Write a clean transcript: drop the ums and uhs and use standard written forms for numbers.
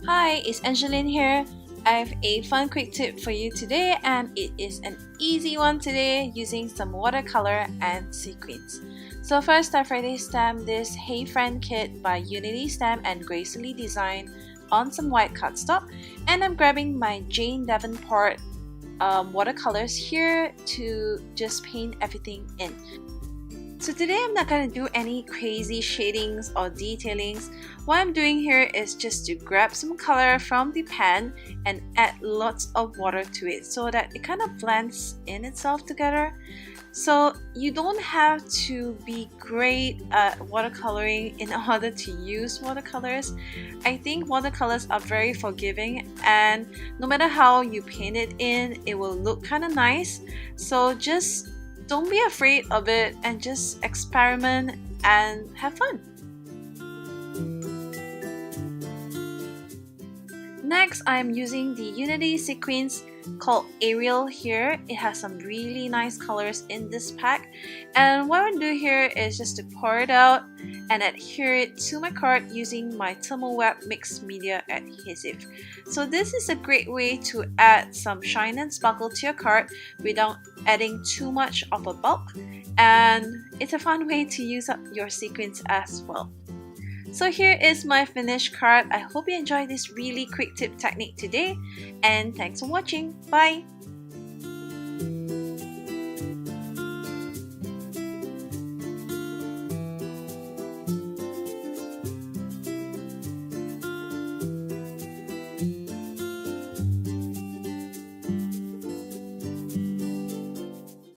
Hi, it's Angeline here. I have a fun quick tip for you today, and it is an easy one today using some watercolor and sequins. So first, I've already stamped this Hey Friend kit by Unity Stamp and gracefully designed on some white cardstock, and I'm grabbing my Jane Davenport watercolors here to just paint everything in. So today I'm not going to do any crazy shadings or detailings. What I'm doing here is just to grab some color from the pan and add lots of water to it so that it kind of blends in itself together. So you don't have to be great at watercoloring in order to use watercolors. I think watercolors are very forgiving, and no matter how you paint it in, it will look kind of nice. So just don't be afraid of it and just experiment and have fun. Next, I'm using the Unity Sequins called Ariel here. It has some really nice colors in this pack, and what I'm going to do here is just to pour it out and adhere it to my card using my Thermoweb mixed media adhesive. So this is a great way to add some shine and sparkle to your card without adding too much of a bulk, and it's a fun way to use up your sequins as well. So here is my finished card. I hope you enjoyed this really quick tip technique today, and thanks for watching. Bye!